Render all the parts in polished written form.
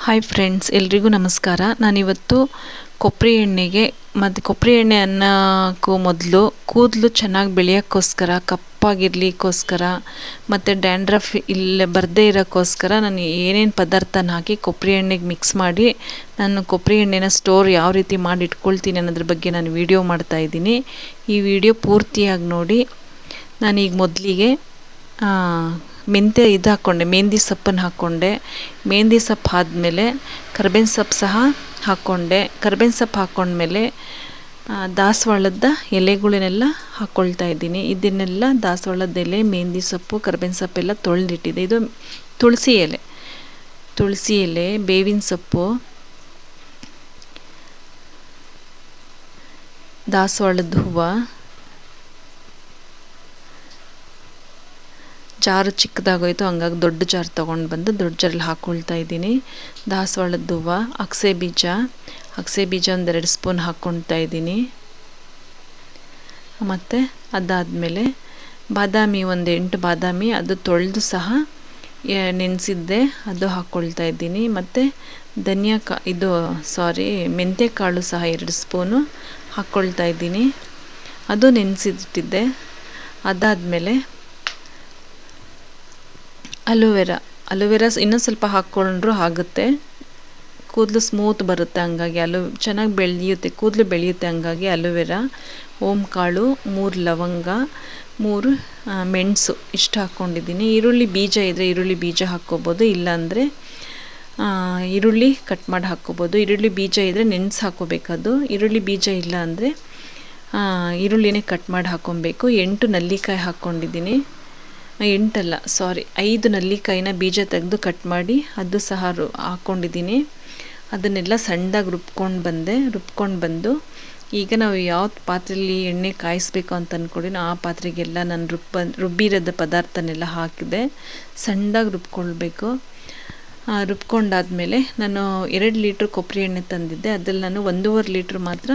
Hi friends, ಎಲ್ರಿಗೂ ನಮಸ್ಕಾರ. ನಾನಿವತ್ತು ಕೊಬ್ಬರಿ ಎಣ್ಣೆಗೆ ಮತ್ತು ಕೊಬ್ಬರಿ ಎಣ್ಣೆ ಅನ್ನೋಕ್ಕೂ ಮೊದಲು ಕೂದಲು ಚೆನ್ನಾಗಿ ಬೆಳೆಯೋಕ್ಕೋಸ್ಕರ, ಕಪ್ಪಾಗಿರ್ಲಿಕ್ಕೋಸ್ಕರ ಮತ್ತು ಡ್ಯಾಂಡ್ರಫ್ ಬರದೇ ಇರೋಕ್ಕೋಸ್ಕರ ನಾನು ಏನೇನು ಪದಾರ್ಥನ ಹಾಕಿ ಕೊಬ್ಬರಿ ಎಣ್ಣೆಗೆ ಮಿಕ್ಸ್ ಮಾಡಿ ನಾನು ಕೊಬ್ಬರಿ ಎಣ್ಣೆನ ಸ್ಟೋರ್ ಯಾವ ರೀತಿ ಮಾಡಿ ಇಟ್ಕೊಳ್ತೀನಿ ಅನ್ನೋದ್ರ ಬಗ್ಗೆ ನಾನು ವಿಡಿಯೋ ಮಾಡ್ತಾಯಿದ್ದೀನಿ. ಈ ವಿಡಿಯೋ ಪೂರ್ತಿಯಾಗಿ ನೋಡಿ. ನಾನೀಗ ಮೊದಲಿಗೆ ಮೆಂತ್ಯ ಹಾಕ್ಕೊಂಡೆ, ಮೆಹಂದಿ ಸೊಪ್ಪನ್ನು ಹಾಕ್ಕೊಂಡೆ. ಮೆಹಂದಿ ಸೊಪ್ಪು ಆದಮೇಲೆ ಕರ್ಬೇವಿನ ಸೊಪ್ಪು ಸಹ ಹಾಕ್ಕೊಂಡೆ. ಕರ್ಬೇವಿನ ಸೊಪ್ಪು ಹಾಕ್ಕೊಂಡ್ಮೇಲೆ ದಾಸವಾಳದ ಎಲೆಗಳನ್ನೆಲ್ಲ ಹಾಕ್ಕೊಳ್ತಾ ಇದ್ದೀನಿ. ಇದನ್ನೆಲ್ಲ ದಾಸವಾಳದ ಎಲೆ, ಮೆಹಂದಿ ಸೊಪ್ಪು, ಕರ್ಬೇವಿನ ಸೊಪ್ಪೆಲ್ಲ ತೊಳೆದಿಟ್ಟಿದೆ. ಇದು ತುಳಸಿ ಎಲೆ, ಬೇವಿನ ಸೊಪ್ಪು, ದಾಸವಾಳದ ಹೂವು, ಜಾರು ಚಿಕ್ಕದಾಗೋಯ್ತು, ಹಂಗಾಗಿ ದೊಡ್ಡ ಜಾರ್ ತೊಗೊಂಡು ಬಂದು ದೊಡ್ಡ ಜಾರಲ್ಲಿ ಹಾಕ್ಕೊಳ್ತಾ ಇದ್ದೀನಿ. ದಾಸವಾಳದ ಹೂವು, ಅಗಸೆ ಬೀಜ ಒಂದೆರಡು ಸ್ಪೂನ್ ಹಾಕ್ಕೊಳ್ತಾ ಇದ್ದೀನಿ. ಮತ್ತು ಅದಾದಮೇಲೆ ಬಾದಾಮಿ ಒಂದು 8 ಬಾದಾಮಿ, ಅದು ತೊಳೆದು ಸಹ ನೆನೆಸಿದ್ದೆ, ಅದು ಹಾಕ್ಕೊಳ್ತಾ ಇದ್ದೀನಿ. ಮತ್ತು ಮೆಂತ್ಯ ಕಾಳು ಸಹ 2 ಸ್ಪೂನು ಹಾಕ್ಕೊಳ್ತಾ ಇದ್ದೀನಿ, ಅದು ನೆನೆಸಿಟ್ಟಿದ್ದೆ. ಅದಾದಮೇಲೆ ಅಲೋವೆರಾ ಇನ್ನೂ ಸ್ವಲ್ಪ ಹಾಕ್ಕೊಂಡ್ರೂ ಆಗುತ್ತೆ, ಕೂದಲು ಸ್ಮೂತ್ ಬರುತ್ತೆ. ಹಂಗಾಗಿ ಚೆನ್ನಾಗಿ ಬೆಳೆಯುತ್ತೆ, ಕೂದಲು ಬೆಳೆಯುತ್ತೆ. ಹಂಗಾಗಿ ಅಲೋವೆರಾ, ಕಾಳು, 3 ಲವಂಗ, 3 ಮೆಣಸು ಇಷ್ಟು ಹಾಕ್ಕೊಂಡಿದ್ದೀನಿ. ಈರುಳ್ಳಿ ಬೀಜ ಇದ್ದರೆ ಈರುಳ್ಳಿ ಬೀಜ ಹಾಕ್ಕೋಬೋದು, ಇಲ್ಲಾಂದರೆ ಈರುಳ್ಳಿ ಕಟ್ ಮಾಡಿ ಹಾಕ್ಕೋಬೋದು. ಈರುಳ್ಳಿ ಬೀಜ ಇದ್ದರೆ ನೆನೆಸಿ ಹಾಕ್ಕೋಬೇಕದು. ಈರುಳ್ಳಿ ಬೀಜ ಇಲ್ಲ ಅಂದರೆ ಈರುಳ್ಳಿನೇ ಕಟ್ ಮಾಡಿ ಹಾಕ್ಕೊಬೇಕು. 8 ನೆಲ್ಲಿಕಾಯಿ ಹಾಕ್ಕೊಂಡಿದ್ದೀನಿ. 5 ನೆಲ್ಲಿಕಾಯಿನ ಬೀಜ ತೆಗೆದು ಕಟ್ ಮಾಡಿ ಅದು ಸಹ ಹಾಕ್ಕೊಂಡಿದ್ದೀನಿ. ಅದನ್ನೆಲ್ಲ ಸಣ್ಣದಾಗಿ ರುಬ್ಕೊಂಡು ಬಂದು ಈಗ ನಾವು ಯಾವ ಪಾತ್ರೆಯಲ್ಲಿ ಎಣ್ಣೆ ಕಾಯಿಸ್ಬೇಕು ಅಂತ ಅಂದ್ಕೊಂಡಿನೋ ಆ ಪಾತ್ರೆಗೆಲ್ಲ ನಾನು ರುಬ್ಬಿರೋದ ಪದಾರ್ಥನೆಲ್ಲ ಹಾಕಿದೆ. ಸಣ್ಣದಾಗಿ ರುಬ್ಕೊಳ್ಬೇಕು. ರುಬ್ಕೊಂಡಾದಮೇಲೆ ನಾನು 2 ಲೀಟ್ರ್ ಕೊಬ್ಬರಿ ಎಣ್ಣೆ ತಂದಿದ್ದೆ, ಅದ್ರಲ್ಲಿ ನಾನು 1.5 ಲೀಟ್ರ್ ಮಾತ್ರ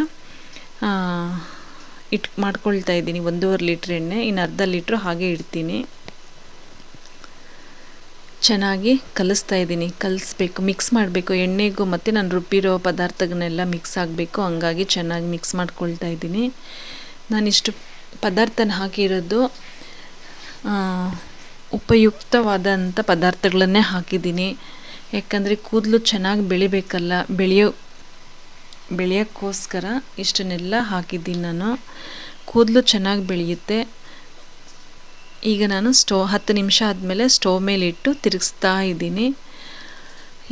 ಮಾಡ್ಕೊಳ್ತಾ ಇದ್ದೀನಿ. 1.5 ಲೀಟ್ರ್ ಎಣ್ಣೆ, ಇನ್ನು ಅರ್ಧ ಲೀಟ್ರ್ ಹಾಗೆ ಇಡ್ತೀನಿ. ಚೆನ್ನಾಗಿ ಕಲಿಸ್ಬೇಕು, ಮಿಕ್ಸ್ ಮಾಡಬೇಕು. ಎಣ್ಣೆಗೂ ಮತ್ತು ನಾನು ರುಬ್ಬಿರೋ ಪದಾರ್ಥಗಳನ್ನೆಲ್ಲ ಮಿಕ್ಸ್ ಆಗಬೇಕು, ಹಂಗಾಗಿ ಚೆನ್ನಾಗಿ ಮಿಕ್ಸ್ ಮಾಡ್ಕೊಳ್ತಾ ಇದ್ದೀನಿ. ನಾನಿಷ್ಟು ಪದಾರ್ಥನ ಹಾಕಿರೋದು ಉಪಯುಕ್ತವಾದಂಥ ಪದಾರ್ಥಗಳನ್ನೇ ಹಾಕಿದ್ದೀನಿ. ಯಾಕಂದರೆ ಕೂದಲು ಚೆನ್ನಾಗಿ ಬೆಳಿಬೇಕಲ್ಲ, ಬೆಳೆಯೋಕ್ಕೋಸ್ಕರ ಇಷ್ಟನ್ನೆಲ್ಲ ಹಾಕಿದ್ದೀನಿ ನಾನು. ಕೂದಲು ಚೆನ್ನಾಗಿ ಬೆಳೆಯುತ್ತೆ. ಈಗ ನಾನು 10 ನಿಮಿಷ ಆದಮೇಲೆ ಸ್ಟವ್ ಮೇಲೆ ಇಟ್ಟು ತಿರುಗಿಸ್ತಾ ಇದ್ದೀನಿ.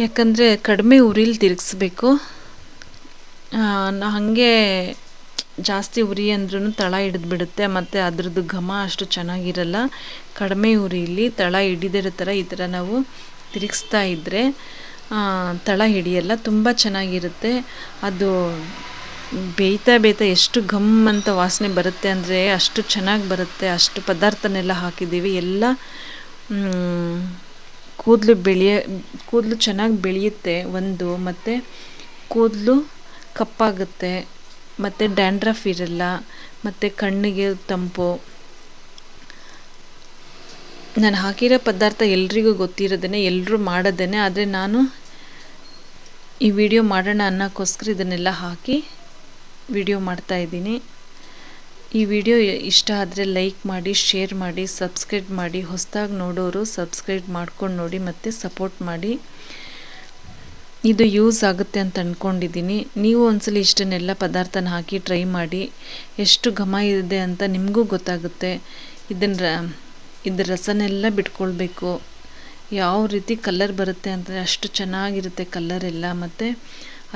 ಯಾಕಂದರೆ ಕಡಿಮೆ ಉರಿಲಿ ತಿರುಗಿಸ್ಬೇಕು. ಹಾಗೆ ಜಾಸ್ತಿ ಉರಿ ಅಂದ್ರೂ ತಳ ಹಿಡಿದ್ಬಿಡುತ್ತೆ, ಮತ್ತು ಅದ್ರದ್ದು ಘಮ ಅಷ್ಟು ಚೆನ್ನಾಗಿರಲ್ಲ. ಕಡಿಮೆ ಉರಿಲಿ ತಳ ಹಿಡಿದಿರೋ ಥರ ಈ ಥರ ನಾವು ತಿರುಗಿಸ್ತಾ ಇದ್ದರೆ ತಳ ಹಿಡಿಯಲ್ಲ, ತುಂಬ ಚೆನ್ನಾಗಿರುತ್ತೆ. ಅದು ಬೇಯ್ತಾ ಎಷ್ಟು ಘಮ್ ಅಂತ ವಾಸನೆ ಬರುತ್ತೆ ಅಂದರೆ ಅಷ್ಟು ಚೆನ್ನಾಗಿ ಬರುತ್ತೆ. ಅಷ್ಟು ಪದಾರ್ಥನೆಲ್ಲ ಹಾಕಿದ್ದೀವಿ. ಎಲ್ಲ ಕೂದಲು ಚೆನ್ನಾಗಿ ಬೆಳೆಯುತ್ತೆ ಒಂದು, ಮತ್ತು ಕೂದಲು ಕಪ್ಪಾಗುತ್ತೆ, ಮತ್ತು ಡ್ಯಾಂಡ್ರಫ್ ಇರಲ್ಲ, ಮತ್ತು ಕಣ್ಣಿಗೆ ತಂಪು. ನಾನು ಹಾಕಿರೋ ಪದಾರ್ಥ ಎಲ್ರಿಗೂ ಗೊತ್ತಿರೋದೇ, ಎಲ್ಲರೂ ಮಾಡೋದೇ. ಆದರೆ ನಾನು ಈ ವಿಡಿಯೋ ಮಾಡೋಣ ಅನ್ನೋಕ್ಕೋಸ್ಕರ ಇದನ್ನೆಲ್ಲ ಹಾಕಿ ವಿಡಿಯೋ ಮಾಡ್ತಾಯಿದ್ದೀನಿ. ಈ ವಿಡಿಯೋ ಇಷ್ಟ ಆದರೆ ಲೈಕ್ ಮಾಡಿ, ಶೇರ್ ಮಾಡಿ, ಸಬ್ಸ್ಕ್ರೈಬ್ ಮಾಡಿ. ಹೊಸದಾಗಿ ನೋಡೋರು ಸಬ್ಸ್ಕ್ರೈಬ್ ಮಾಡ್ಕೊಂಡು ನೋಡಿ ಮತ್ತು ಸಪೋರ್ಟ್ ಮಾಡಿ. ಇದು ಯೂಸ್ ಆಗುತ್ತೆ ಅಂತ ಅಂದ್ಕೊಂಡಿದ್ದೀನಿ. ನೀವು ಒಂದ್ಸಲ ಇಷ್ಟನ್ನೆಲ್ಲ ಪದಾರ್ಥನ ಹಾಕಿ ಟ್ರೈ ಮಾಡಿ, ಎಷ್ಟು ಘಮ ಇದೆ ಅಂತ ನಿಮಗೂ ಗೊತ್ತಾಗುತ್ತೆ. ಇದ್ರ ರಸನೆಲ್ಲ ಬಿಟ್ಕೊಳ್ಬೇಕು. ಯಾವ ರೀತಿ ಕಲರ್ ಬರುತ್ತೆ ಅಂದರೆ ಅಷ್ಟು ಚೆನ್ನಾಗಿರುತ್ತೆ ಕಲರೆಲ್ಲ, ಮತ್ತು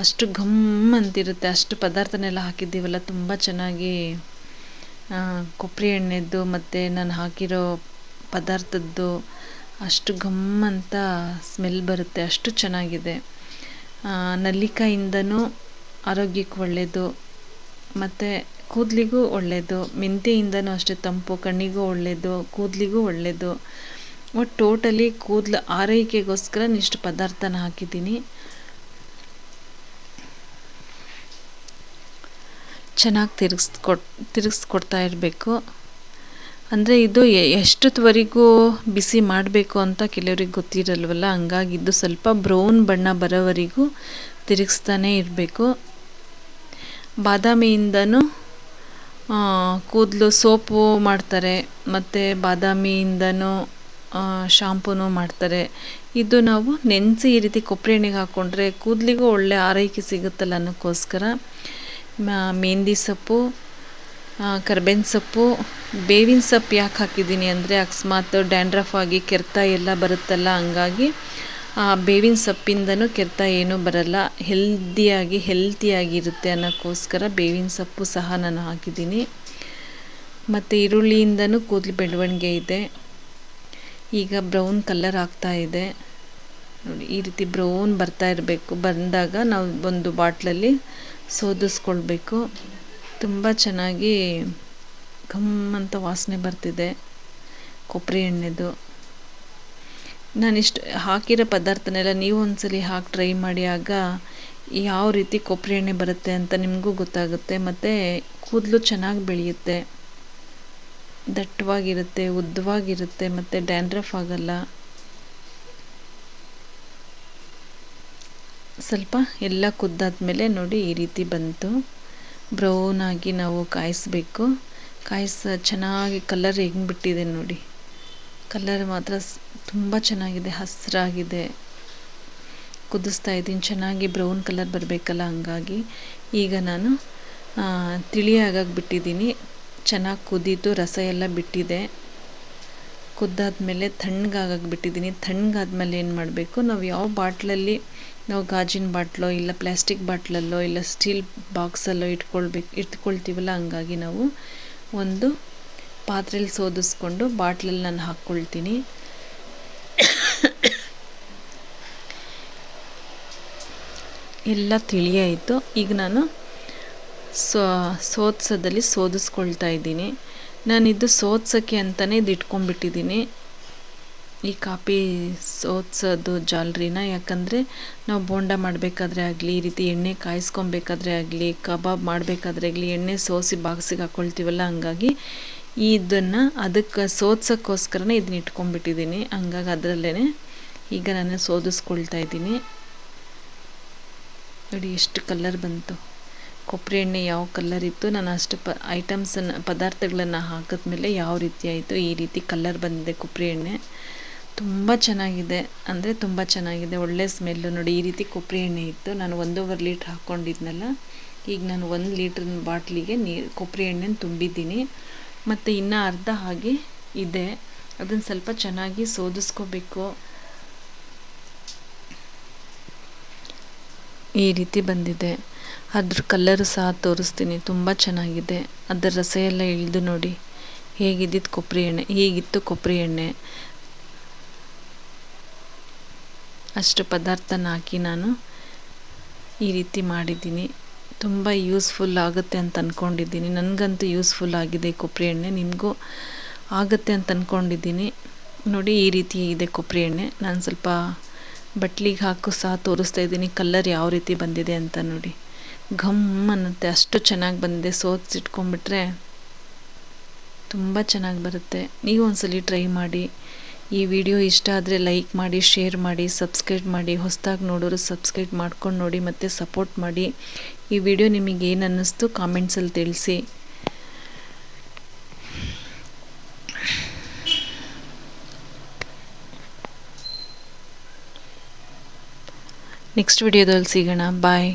ಅಷ್ಟು ಘಮ್ ಅಂತಿರುತ್ತೆ. ಅಷ್ಟು ಪದಾರ್ಥನೆಲ್ಲ ಹಾಕಿದ್ದೀವಲ್ಲ, ತುಂಬ ಚೆನ್ನಾಗಿ ಕೊಬ್ಬರಿ ಎಣ್ಣೆದ್ದು ಮತ್ತು ನಾನು ಹಾಕಿರೋ ಪದಾರ್ಥದ್ದು ಅಷ್ಟು ಘಮ್ ಅಂತ ಸ್ಮೆಲ್ ಬರುತ್ತೆ, ಅಷ್ಟು ಚೆನ್ನಾಗಿದೆ. ನೆಲ್ಲಿಕಾಯಿಂದನೂ ಆರೋಗ್ಯಕ್ಕೆ ಒಳ್ಳೆಯದು, ಮತ್ತು ಕೂದಲಿಗೂ ಒಳ್ಳೆಯದು. ಮೆಂತ್ಯೆಯಿಂದನೂ ಅಷ್ಟೇ ತಂಪು, ಕಣ್ಣಿಗೂ ಒಳ್ಳೆಯದು, ಕೂದಲಿಗೂ ಒಳ್ಳೆಯದು. ಒಟ್ಟು ಟೋಟಲಿ ಕೂದಲು ಆರೈಕೆಗೋಸ್ಕರ ಇಷ್ಟು ಪದಾರ್ಥನ ಹಾಕಿದ್ದೀನಿ. ಚೆನ್ನಾಗಿ ತಿರುಗಿಸ್ಕೊಡ್ತಾ ಇರಬೇಕು. ಅಂದರೆ ಇದು ಎಷ್ಟೊತ್ತವರೆಗೂ ಬಿಸಿ ಮಾಡಬೇಕು ಅಂತ ಕೆಲವ್ರಿಗೆ ಗೊತ್ತಿರಲ್ವಲ್ಲ, ಹಂಗಾಗಿ ಇದು ಸ್ವಲ್ಪ ಬ್ರೌನ್ ಬಣ್ಣ ಬರೋವರೆಗೂ ತಿರುಗಿಸ್ತಾನೆ ಇರಬೇಕು. ಬಾದಾಮಿಯಿಂದನೂ ಕೂದಲು ಸೋಪು ಮಾಡ್ತಾರೆ, ಮತ್ತು ಬಾದಾಮಿಯಿಂದನೂ ಶಾಂಪೂನು ಮಾಡ್ತಾರೆ. ಇದು ನಾವು ನೆನೆಸಿ ಈ ರೀತಿ ಕೊಬ್ಬರಿ ಎಣ್ಣೆಗೆ ಹಾಕ್ಕೊಂಡ್ರೆ ಕೂದಲಿಗೂ ಒಳ್ಳೆ ಆರೈಕೆ ಸಿಗುತ್ತಲ್ಲ ಅನ್ನೋಕ್ಕೋಸ್ಕರ ಮೆಹಂದಿ ಸೊಪ್ಪು, ಕರ್ಬೇವಿನ ಸೊಪ್ಪು, ಬೇವಿನ ಸೊಪ್ಪು ಯಾಕೆ ಹಾಕಿದ್ದೀನಿ ಅಂದರೆ ಅಕಸ್ಮಾತ್ ಡ್ಯಾಂಡ್ರಫ್ ಆಗಿ ಕೆರೆತ ಎಲ್ಲ ಬರುತ್ತಲ್ಲ, ಹಂಗಾಗಿ ಬೇವಿನ ಸೊಪ್ಪಿಂದನೂ ಕೆರೆತ ಏನೂ ಬರಲ್ಲ, ಹೆಲ್ತಿಯಾಗಿರುತ್ತೆ ಅನ್ನೋಕ್ಕೋಸ್ಕರ ಬೇವಿನ ಸೊಪ್ಪು ಸಹ ನಾನು ಹಾಕಿದ್ದೀನಿ. ಮತ್ತು ಈರುಳ್ಳಿಯಿಂದನೂ ಕೂದಲು ಬೆಳವಣಿಗೆ ಇದೆ. ಈಗ ಬ್ರೌನ್ ಕಲರ್ ಆಗ್ತಾ ಇದೆ ನೋಡಿ, ಈ ರೀತಿ ಬ್ರೌನ್ ಬರ್ತಾ ಇರಬೇಕು. ಬಂದಾಗ ನಾವು ಒಂದು ಬಾಟ್ಲಲ್ಲಿ ಸೋದಿಸ್ಕೊಳ್ಬೇಕು. ತುಂಬ ಚೆನ್ನಾಗಿ ಘಮ್ ಅಂತ ವಾಸನೆ ಬರ್ತಿದೆ ಕೊಬ್ಬರಿ ಎಣ್ಣೆದು. ನಾನಿಷ್ಟು ಹಾಕಿರೋ ಪದಾರ್ಥನೆಲ್ಲ ನೀವು ಒಂದ್ಸಲಿ ಹಾಕಿ ಟ್ರೈ ಮಾಡಿ, ಆಗ ಯಾವ ರೀತಿ ಕೊಬ್ಬರಿ ಎಣ್ಣೆ ಬರುತ್ತೆ ಅಂತ ನಿಮಗೂ ಗೊತ್ತಾಗುತ್ತೆ. ಮತ್ತು ಕೂದಲು ಚೆನ್ನಾಗಿ ಬೆಳೆಯುತ್ತೆ, ದಟ್ಟವಾಗಿರುತ್ತೆ, ಉದ್ದವಾಗಿರುತ್ತೆ, ಮತ್ತು ಡ್ಯಾಂಡ್ರಫ್ ಆಗಲ್ಲ. ಸ್ವಲ್ಪ ಎಲ್ಲ ಕುದ್ದಾದ್ಮೇಲೆ ನೋಡಿ ಈ ರೀತಿ ಬಂತು. ಬ್ರೌನ್ ಆಗಿ ನಾವು ಕಾಯಿಸಬೇಕು. ಚೆನ್ನಾಗಿ ಕಲರ್ ಹೆಂಗೆ ಬಿಟ್ಟಿದೆ ನೋಡಿ, ಕಲರ್ ಮಾತ್ರ ತುಂಬ ಚೆನ್ನಾಗಿದೆ, ಹಸಿರಾಗಿದೆ. ಕುದಿಸ್ತಾ ಇದ್ದೀನಿ, ಚೆನ್ನಾಗಿ ಬ್ರೌನ್ ಕಲರ್ ಬರಬೇಕಲ್ಲ, ಹಂಗಾಗಿ ಈಗ ನಾನು ತಿಳಿಯಾಗಿ ಬಿಟ್ಟಿದ್ದೀನಿ. ಚೆನ್ನಾಗಿ ಕುದೀತು, ರಸ ಎಲ್ಲ ಬಿಟ್ಟಿದೆ. ಕುದ್ದಾದ್ಮೇಲೆ ತಣ್ಣಗಾಗಕ್ಕೆ ಬಿಟ್ಟಿದ್ದೀನಿ. ತಣ್ಣಗಾದ್ಮೇಲೆ ಏನು ಮಾಡಬೇಕು, ನಾವು ಯಾವ ಬಾಟ್ಲಲ್ಲಿ ನಾವು ಗಾಜಿನ ಬಾಟ್ಲೋ ಇಲ್ಲ ಪ್ಲಾಸ್ಟಿಕ್ ಬಾಟ್ಲಲ್ಲೋ ಇಲ್ಲ ಸ್ಟೀಲ್ ಬಾಕ್ಸಲ್ಲೋ ಇಟ್ಕೊಳ್ತೀವಲ್ಲ, ಹಂಗಾಗಿ ನಾವು ಒಂದು ಪಾತ್ರೆಯಲ್ಲಿ ಸೋದಿಸ್ಕೊಂಡು ಬಾಟ್ಲಲ್ಲಿ ನಾನು ಹಾಕ್ಕೊಳ್ತೀನಿ. ಎಲ್ಲ ತಿಳಿಯಾಯಿತು. ಈಗ ನಾನು ಸೋದಿಸೋದಲ್ಲಿ ಸೋದಿಸ್ಕೊಳ್ತಾ ಇದ್ದೀನಿ. ನಾನಿದು ಸೋದ್ಸೋಕ್ಕೆ ಅಂತಲೇ ಇದು ಇಟ್ಕೊಂಡ್ಬಿಟ್ಟಿದ್ದೀನಿ, ಈ ಕಾಪಿ ಸೋದ್ಸೋದು ಜಾಲರಿನ. ಯಾಕಂದರೆ ನಾವು ಬೋಂಡ ಮಾಡಬೇಕಾದ್ರೆ ಆಗಲಿ, ಈ ರೀತಿ ಎಣ್ಣೆ ಕಾಯಿಸ್ಕೊಬೇಕಾದ್ರೆ ಆಗಲಿ, ಕಬಾಬ್ ಮಾಡಬೇಕಾದ್ರೆ ಆಗಲಿ, ಎಣ್ಣೆ ಸೋಸಿ ಬಾಕ್ಸಿಗೆ ಹಾಕ್ಕೊಳ್ತೀವಲ್ಲ, ಹಂಗಾಗಿ ಇದನ್ನು ಅದಕ್ಕೆ ಸೋದ್ಸೋಕ್ಕೋಸ್ಕರನೇ ಇದನ್ನ ಇಟ್ಕೊಂಡ್ಬಿಟ್ಟಿದ್ದೀನಿ. ಹಂಗಾಗಿ ಅದರಲ್ಲೇ ಈಗ ನಾನು ಸೋದಿಸ್ಕೊಳ್ತಾ ಇದ್ದೀನಿ. ನೋಡಿ ಎಷ್ಟು ಕಲರ್ ಬಂತು. ಕೊಬ್ಬರಿ ಎಣ್ಣೆ ಯಾವ ಕಲರ್ ಇತ್ತು, ನಾನು ಅಷ್ಟು ಪದಾರ್ಥಗಳನ್ನು ಹಾಕಿದ್ಮೇಲೆ ಯಾವ ರೀತಿ ಆಯಿತು, ಈ ರೀತಿ ಕಲರ್ ಬಂದಿದೆ ಕೊಬ್ಬರಿ ಎಣ್ಣೆ. ತುಂಬ ಚೆನ್ನಾಗಿದೆ, ಅಂದರೆ ತುಂಬ ಚೆನ್ನಾಗಿದೆ, ಒಳ್ಳೆ ಸ್ಮೆಲ್ಲು. ನೋಡಿ ಈ ರೀತಿ ಕೊಬ್ಬರಿ ಎಣ್ಣೆ ಇತ್ತು. ನಾನು 1.5 ಲೀಟ್ರ್ ಹಾಕ್ಕೊಂಡಿದ್ನಲ್ಲ, ಈಗ ನಾನು 1 ಲೀಟ್ರ್ ಬಾಟ್ಲಿಗೆ ಕೊಬ್ಬರಿ ಎಣ್ಣೆನ ತುಂಬಿದ್ದೀನಿ. ಮತ್ತು ಇನ್ನೂ ಅರ್ಧ ಹಾಗೆ ಇದೆ, ಅದನ್ನು ಸ್ವಲ್ಪ ಚೆನ್ನಾಗಿ ಸೋದಿಸ್ಕೋಬೇಕು. ಈ ರೀತಿ ಬಂದಿದೆ. ಅದ್ರ ಕಲ್ಲರು ಸಹ ತೋರಿಸ್ತೀನಿ, ತುಂಬ ಚೆನ್ನಾಗಿದೆ. ಅದರ ರಸ ಎಲ್ಲ ಇಳಿದು ನೋಡಿ ಹೇಗಿದ್ದಿತ್ತು ಕೊಬ್ಬರಿ ಎಣ್ಣೆ, ಹೀಗಿತ್ತು ಕೊಬ್ಬರಿ ಎಣ್ಣೆ. ಅಷ್ಟು ಪದಾರ್ಥನ ಹಾಕಿ ನಾನು ಈ ರೀತಿ ಮಾಡಿದ್ದೀನಿ. ತುಂಬ ಯೂಸ್ಫುಲ್ ಆಗುತ್ತೆ ಅಂತ ಅಂದ್ಕೊಂಡಿದ್ದೀನಿ. ನನಗಂತೂ ಯೂಸ್ಫುಲ್ ಆಗಿದೆ ಕೊಬ್ಬರಿ ಎಣ್ಣೆ, ನಿಮಗೂ ಆಗುತ್ತೆ ಅಂತ ಅಂದ್ಕೊಂಡಿದ್ದೀನಿ. ನೋಡಿ ಈ ರೀತಿ ಇದೆ ಕೊಬ್ಬರಿ ಎಣ್ಣೆ. ನಾನು ಸ್ವಲ್ಪ ಬಟ್ಲಿಗೆ ಹಾಕು ಸಹ ತೋರಿಸ್ತಾ ಇದ್ದೀನಿ, ಕಲ್ಲರ್ ಯಾವ ರೀತಿ ಬಂದಿದೆ ಅಂತ ನೋಡಿ. ಘಮ್ ಅನ್ನತ್ತೆ, ಅಷ್ಟು ಚೆನ್ನಾಗಿ ಬಂದಿದೆ. ಸೋದಿಸಿಟ್ಕೊಂಡ್ಬಿಟ್ರೆ ತುಂಬ ಚೆನ್ನಾಗಿ ಬರುತ್ತೆ. ನೀವು ಒಂದ್ಸಲಿ ಟ್ರೈ ಮಾಡಿ. ಈ ವಿಡಿಯೋ ಇಷ್ಟ ಆದರೆ ಲೈಕ್ ಮಾಡಿ, ಶೇರ್ ಮಾಡಿ, ಸಬ್ಸ್ಕ್ರೈಬ್ ಮಾಡಿ. ಹೊಸದಾಗಿ ನೋಡೋರು ಸಬ್ಸ್ಕ್ರೈಬ್ ಮಾಡ್ಕೊಂಡು ನೋಡಿ ಮತ್ತು ಸಪೋರ್ಟ್ ಮಾಡಿ. ಈ ವಿಡಿಯೋ ನಿಮಗೆ ಏನು ಅನ್ನಿಸ್ತು ಕಾಮೆಂಟ್ಸಲ್ಲಿ ತಿಳಿಸಿ. ನೆಕ್ಸ್ಟ್ ವಿಡಿಯೋದಲ್ಲಿ ಸಿಗೋಣ. ಬಾಯ್.